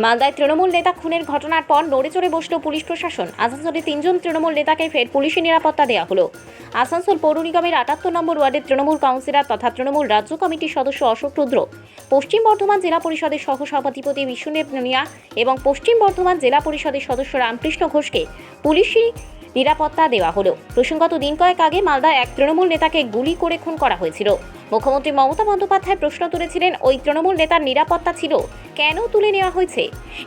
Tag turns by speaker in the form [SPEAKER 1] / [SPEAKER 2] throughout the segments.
[SPEAKER 1] মালদায় তৃণমূল নেতা খুনের ঘটনার পর নড়েচড়ে বসল পুলিশ প্রশাসন। আসানসোলে 3 জন তৃণমূল নেতাকে ফের পুলিশি নিরাপত্তা দেওয়া হলো। আসানসোল পৌর নিগমের 78 নম্বর ওয়ার্ডের তৃণমূল কাউন্সিলর তথা তৃণমূল রাজ্য কমিটির সদস্য অশোক রুদ্র, পশ্চিম বর্ধমান জেলা পরিষদের সহ সভাধিপতি বিষ্ণুদেব মিয়া এবং পশ্চিম বর্ধমান জেলা পরিষদের সদস্য রামকৃষ্ণ ঘোষকে পুলিশি নিরাপত্তা দেওয়া হলো। প্রসঙ্গত দিন কয়েক আগে মালদায় এক তৃণমূল নেতাকে গুলি করে খুন করা হয়েছিল। মুখ্যমন্ত্রী মমতা বন্দ্যোপাধ্যায় প্রশ্ন তুলেছিলেন, ওই তৃণমূল নেতার নিরাপত্তা ছিল, কেন তুলে নেওয়া হয়েছে?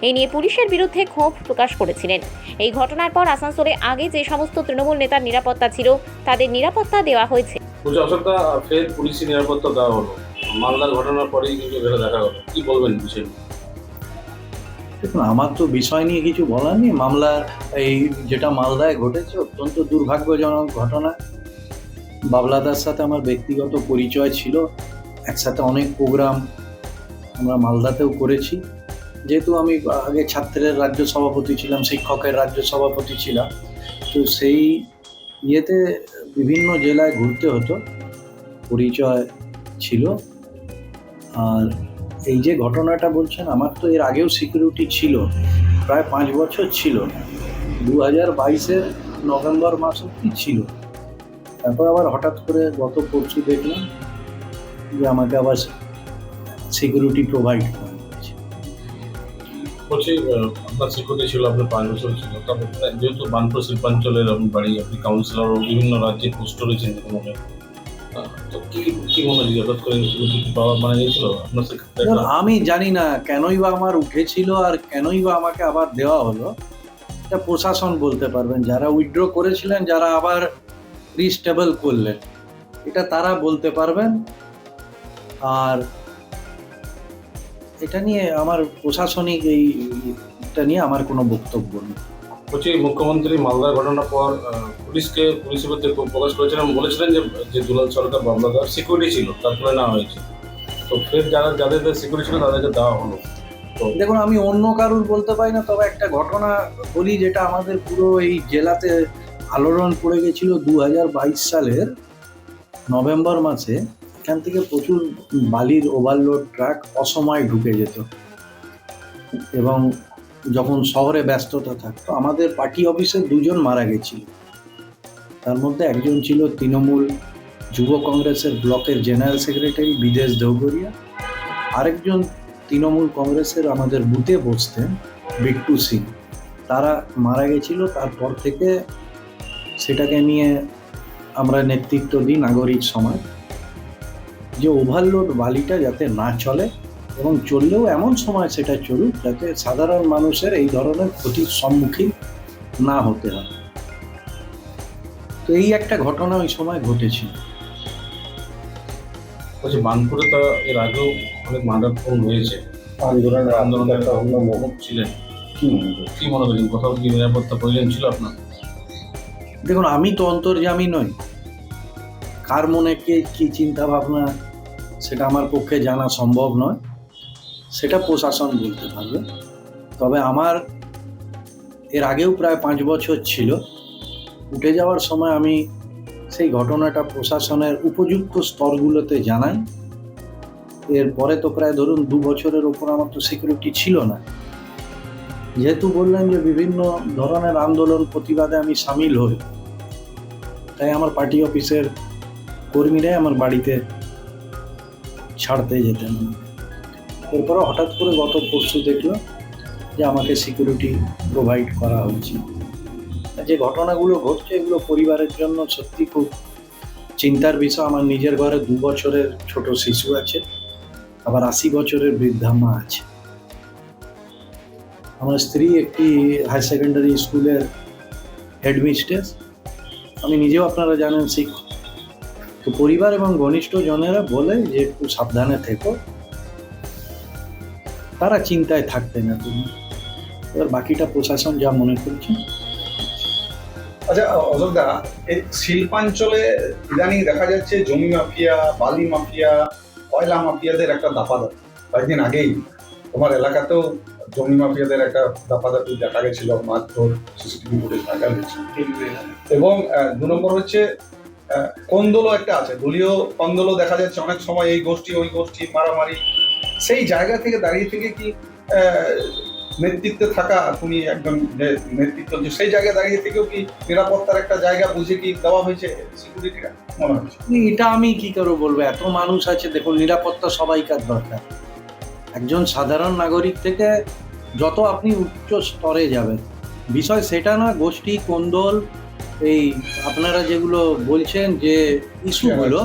[SPEAKER 1] এই নিয়ে পুলিশের বিরুদ্ধে ক্ষোভ প্রকাশ করেছিলেন। এই ঘটনার পর আসানসোলে আগে যে সমস্ত তৃণমূল নেতার নিরাপত্তা ছিল তাদের নিরাপত্তা দেওয়া হয়েছে।
[SPEAKER 2] অশোকদা, ফের পুলিশি নিরাপত্তা দেওয়া হলো মালদার ঘটনার পরেই, কিন্তু এটা দেখা গেল। কি বলবেন বিষয়?
[SPEAKER 3] দেখুন, আমার তো বিষয় নিয়ে কিছু বলার নেই। মামলা এই যেটা মালদায় ঘটেছে অত্যন্ত দুর্ভাগ্যজনক ঘটনা। বাবলাদার সাথে আমার ব্যক্তিগত পরিচয় ছিল, একসাথে অনেক প্রোগ্রাম আমরা মালদাতেও করেছি। যেহেতু আমি আগে ছাত্রের রাজ্য সভাপতি ছিলাম, শিক্ষকের রাজ্য সভাপতি ছিলাম, তো সেই ইয়েতে বিভিন্ন জেলায় ঘুরতে হতো, পরিচয় ছিল। আর এই যে ঘটনাটা বলছেন, আমার তো এর আগেও সিকিউরিটি ছিল, প্রায় 5 বছর ছিল, 2022-এর নভেম্বর মাস অব্দি ছিল। তারপর আবার হঠাৎ করে গত পরশু দেখলাম যে আমাকে আবার সিকিউরিটি প্রোভাইড করা হচ্ছে।
[SPEAKER 2] বলছি, আপনার সিকিউরিটি ছিল, আপনার 5 বছর ছিল, তারপর যেহেতু বানপুর শিল্পাঞ্চলের আপনি বাড়ি, আপনি কাউন্সিলর ও বিভিন্ন রাজ্যে পোস্ট রয়েছেন, মনে তো কি মনে হয় হঠাৎ করে সিকিউরিটি পাওয়ার মানে গিয়েছিল আপনার?
[SPEAKER 3] আমি জানি না কেনই বা আমার উঠেছিল আর কেনই বা আমাকে আবার দেওয়া হলো, এটা প্রশাসন বলতে পারবেন। যারা উইথড্র করেছিলেন, যারা আবার রিস্টেবল করলেন, এটা তারা বলতে পারবেন। আর এটা নিয়ে আমার প্রশাসনিক এইটা নিয়ে আমার কোনো বক্তব্য নেই।
[SPEAKER 2] বলছি, মুখ্যমন্ত্রী মালদার ঘটনার পর পুলিশের বিরুদ্ধে প্রকাশ করেছিলেন, বলেছিলেন যে দুলাল সরকার বাবলাদার সিকিউরিটি ছিল, তারপরে নেওয়া হয়েছে। তো ফের যাদের সিকিউরিটি ছিল তাদেরকে দেওয়া হলো।
[SPEAKER 3] দেখুন, আমি অন্য কারুর বলতে পারি না, তবে একটা ঘটনা বলি যেটা আমাদের পুরো এই জেলাতে আলোড়ন পড়ে গেছিল। 2022 সালের নভেম্বর মাসে এখান থেকে প্রচুর বালির ওভারলোড ট্রাক অসময় ঢুকে যেত, এবং যখন শহরে ব্যস্ততা থাকতো, আমাদের পার্টি অফিসে 2 জন মারা গেছিল। তার মধ্যে একজন ছিল তৃণমূল যুব কংগ্রেসের ব্লকের জেনারেল সেক্রেটারি বিদেশ দেওগরিয়া, আরেকজন তৃণমূল কংগ্রেসের আমাদের বুথে বসতেন বিট্টু সিং। তারা মারা গেছিল। তারপর থেকে সেটাকে নিয়ে আমরা নেতৃত্ব দিই নাগরিক সমাজ, যে ওভারলোড বালিটা যাতে না চলে, এবং চললেও এমন সময় সেটা চলুক যাতে সাধারণ মানুষের এই ধরনের ক্ষতির সম্মুখীন না হতে হয়। তো এই একটা ঘটনা ওই সময় ঘটেছিল।
[SPEAKER 2] বলছি, বানপুরে তো এর আগেও অনেক মার্ডার ফোন হয়েছে, আন্দোলনের মুখ ছিলেন, কি মনে করেন? কোথাও কি নিরাপত্তা প্রয়োজন ছিল আপনার?
[SPEAKER 3] দেখুন, আমি তো অন্তর্যামী নই, কার মনে কি চিন্তা ভাবনা সেটা আমার পক্ষে জানা সম্ভব নয়, সেটা প্রশাসন বলতে পারবে। তবে আমার এর আগেও প্রায় 5 বছর ছিল, উঠে যাওয়ার সময় আমি সেই ঘটনাটা প্রশাসনের উপযুক্ত স্তরগুলোতে জানাই। এরপরে তো প্রায় ধরুন 2 বছরের ওপর আমার তো সিকিউরিটি ছিল না। যেহেতু বললেন যে বিভিন্ন ধরনের আন্দোলন প্রতিবাদে আমি সামিল হই, তাই আমার পার্টি অফিসের কর্মীরাই আমার বাড়িতে ছাড়তে যেতেন। এরপরে হঠাৎ করে গত পরশু দেখলো যে আমাকে সিকিউরিটি প্রোভাইড করা হচ্ছে। যে ঘটনাগুলো ঘটছে এগুলো পরিবারের জন্য সত্যি খুব চিন্তার বিষয়। আমার নিজের ঘরে 2 বছরের ছোট শিশু আছে, আবার 80 বছরের বৃদ্ধা মা আছে। আমার স্ত্রী একটি হায়ার সেকেন্ডারি স্কুলের হেডমিস্ট্রেস, আমি নিজেও আপনারা জানেন শিক্ষক। তো পরিবার এবং ঘনিষ্ঠ জনেরা বলে যে একটু সাবধানে থেকো, তারা চিন্তায় থাকতে না তুমি। এবার বাকিটা প্রশাসন যা মনে করছে।
[SPEAKER 4] আচ্ছা অযোধ্যা, এই শিল্পাঞ্চলে ইদানিং দেখা যাচ্ছে জমি মাফিয়া, বালি মাফিয়া, কয়লা মাফিয়াদের একটা দাপাদাপি। কয়েকদিন আগেই তোমার এলাকাতেও জমি মাফিয়াদের একটা দাপাদাপি দেখা গেছিল, মারধর সিসিটিভি ফুটেজ দেখা গেছে। এবং 2 নম্বর হচ্ছে কোন্দলও একটা আছে, দলীয় কোন্দলও দেখা যাচ্ছে অনেক সময় এই গোষ্ঠী ওই গোষ্ঠী মারামারি। সেই জায়গা থেকে দাঁড়িয়ে থেকে কি নেতৃত্বে থাকা, তুমি একজন যে নেতৃত্ব, যে সেই জায়গায় দাঁড়িয়ে থেকেও কি নিরাপত্তার একটা জায়গা বুঝে কি দেওয়া হয়েছে সিকিউরিটিটা মনে হচ্ছে?
[SPEAKER 3] এটা আমি কি করে বলবো, এত মানুষ আছে, দেখুন নিরাপত্তা সবাইকার দরকার। একজন সাধারণ নাগরিক থেকে যত আপনি উচ্চ স্তরে যাবেন, বিষয় সেটা না, গোষ্ঠী কোন্দল, এই আপনারা যেগুলো বলছেন যে ইস্যুগুলো,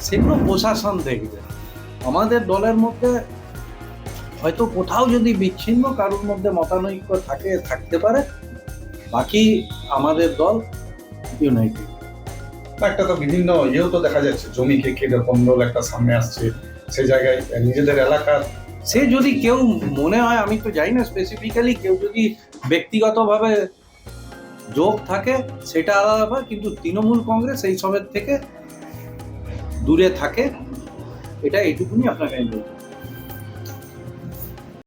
[SPEAKER 3] সেগুলো প্রশাসন দেখবে। আমাদের দলের মধ্যে হয়তো কোথাও যদি বিচ্ছিন্ন কারোর মধ্যে মতানৈক্য থাকতে পারে, বাকি আমাদের দল ইউনাইটেড।
[SPEAKER 4] একটা তো বিভিন্ন ইয়েও তো দেখা যাচ্ছে, জমিকে কেটে কন্দল একটা সামনে আসছে, সেই জায়গায় নিজেদের এলাকার
[SPEAKER 3] সে যদি কেউ মনে হয়, আমি তো জানি না স্পেসিফিক্যালি, কেউ যদি ব্যক্তিগতভাবে যোগ থাকে সেটা আলাদা ব্যাপার, কিন্তু তৃণমূল কংগ্রেস এই সবের থেকে দূরে থাকে, এটা এইটুকুনি আপনাকে আমি বলবো।